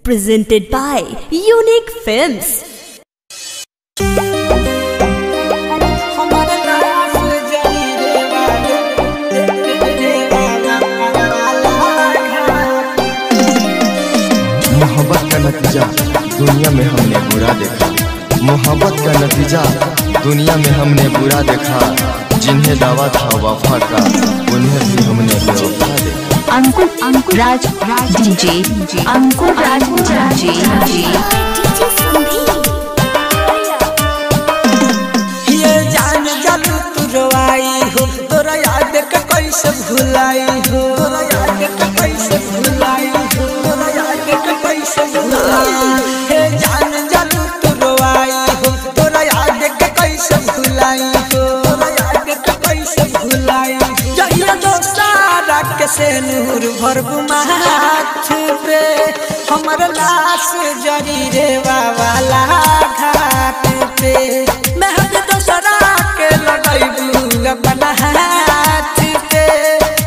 Presented by Unique Films. मोहब्बत का नतीजा दुनिया में हमने बुरा देखा। मोहब्बत का नतीजा दुनिया में हमने बुरा देखा। जिन्हें दावा था वफा का उन्हें भी हमने बेवफा देखा। अंकुर राज डीजे अंकुर राज डीजे ये जान जब तू रोई हो तोरा याद का कैसे भुलाई हो, तोरा याद का कैसे भुलाई हो, तोरा याद का कैसे भुलाई। हे जान जब तू रोई हो तोरा याद का कैसे भुलाई हो, तोरा याद का कैसे भुलाई। जहिया दोस्तारा के से नूर भरबू माथ पे हमर लाश जरी रे वाला घाट पे। मेहद दोसरा के लड़ाईबू अपना हाथ पे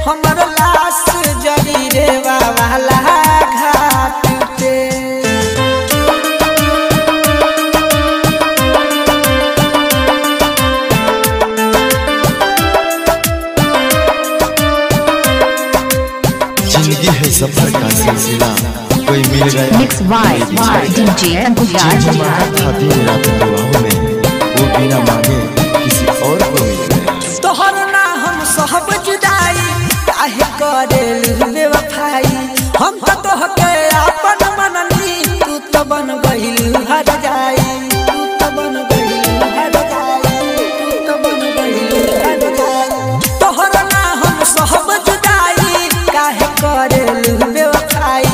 हमर लाश जरी रे वाला घाट पे। जिंदगी है सफर का सिलसिला, कोई मिल गया मिक्स वाई डीजे अंकुर राज था दिन रात दुआओं में, वो बिना मांगे किसी और को मिल गया। तोहर ना हम सब जुदाई काहे करेलू बेवफाई। हम तो तोहके अपन मननी तू तो बन गइलू हर जाई, तू तो बन गइलू हर जाई, तू तो बन गइलू हर जाई। तोहर ना हम सब जुदाई काहे करेलू बेवफाई।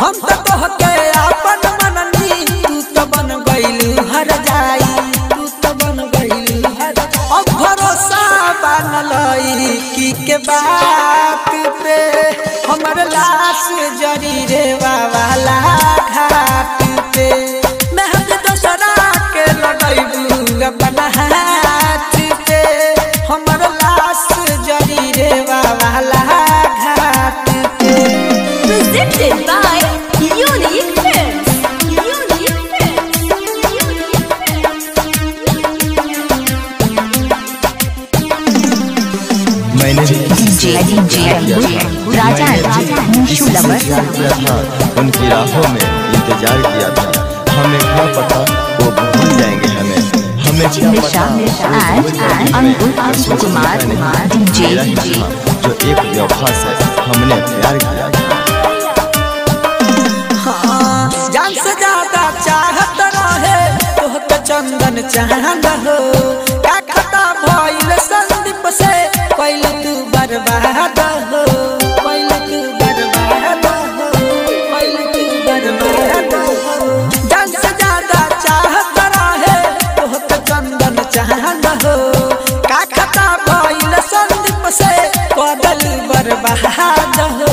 हम तो तोहके अपन मननी तू तो बन गइलू हर जाई, तू तो बन गइलू हर जाई। अब भरोसा बनलई की के बात पे हमर लाश जरी रे वाला घाट पे। मेहद दोसरा के लड़ाईबू अपना हाथ पे हमर लाश जरी रे वाला घाट पे। Presented by Unique Films. Unique Films. मैंने भी डीजे राजा निशु लवर था, उनकी राहों में इंतजार किया था। हमें क्या पता वो भूल जाएंगे हमें, हमें क्या पता अंकुर कुमार डीजे जो एक बेवफा से हमने प्यार किया था। हाँ, जान से ज्यादा चाहत रहे तोहके चंदन चांद हो। का खता भइल संदीप से पहले तू बर्बाद हो, पहले तू बर्बाद हो, पहले तू बर्बाद हो। जान से ज्यादा चाहत रहे तोहके चंदन चांद हो। का खता भइल संदीप से कदल बर्बाद हो,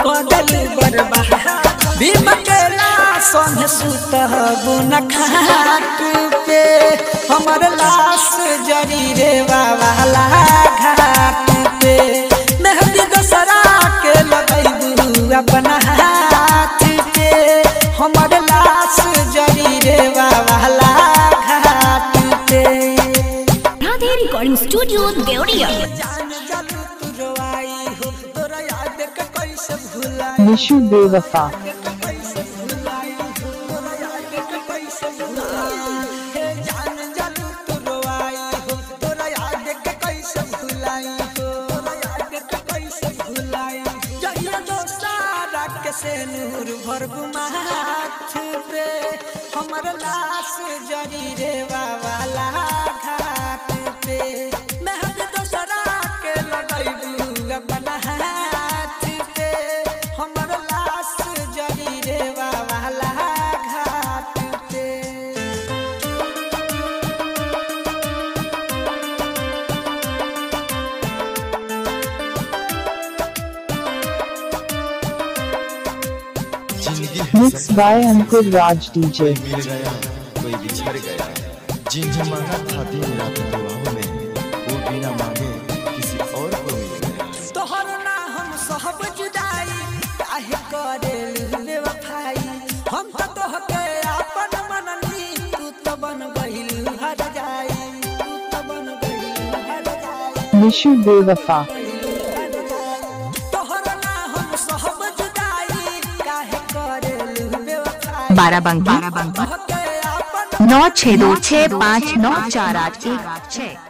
कदल बर्बाद। भीम केला सोने सुतहबू न खाट पे हमर लाश जरी रे वाला घाट पे। मेहदी दोसरा के लगैबू अपना हाथ पे हमर लाश जरी रे वाला घाट पे। Radhe Recording Studio, Deoria. जान जलू तू रोई हो तोरा याद का कैसे भुलाई। निशु बेवफा कैसे भुलाई हो तोरा याद का कैसे भुलाई। हे जान जलू तू रोई हो तोरा याद का कैसे भुलाई हो, तोरा याद का कैसे भुलाई। जहिया दोस्तारा के से नूर भरबू माथ पे हमर लाश जरी रे वाला घाट पे। मेहद दोसरा के लड़ाईबू अपना हाथ पे हमर लाश जरी रे वाला घाट पे। जिंदगी है mix by Ankur Raj DJ कोई मिल गया कोई बिछड़ गया। जिन्हें मांगा था दिन रात दुआओं में, वो बिना मांगे किसी और को मिल गया। तोहर ना हम सब जुदाई काहे करेलू बेवफाई। हम तो तोहके अपन मननी तू तो बन गइल हर जाई तू तो बन गइल हर जाई निशु बेवफा तोहरा ना हम सब जुदाई काहे करेलू बेवफाई बाराबंकी तोहके अपन 9626594816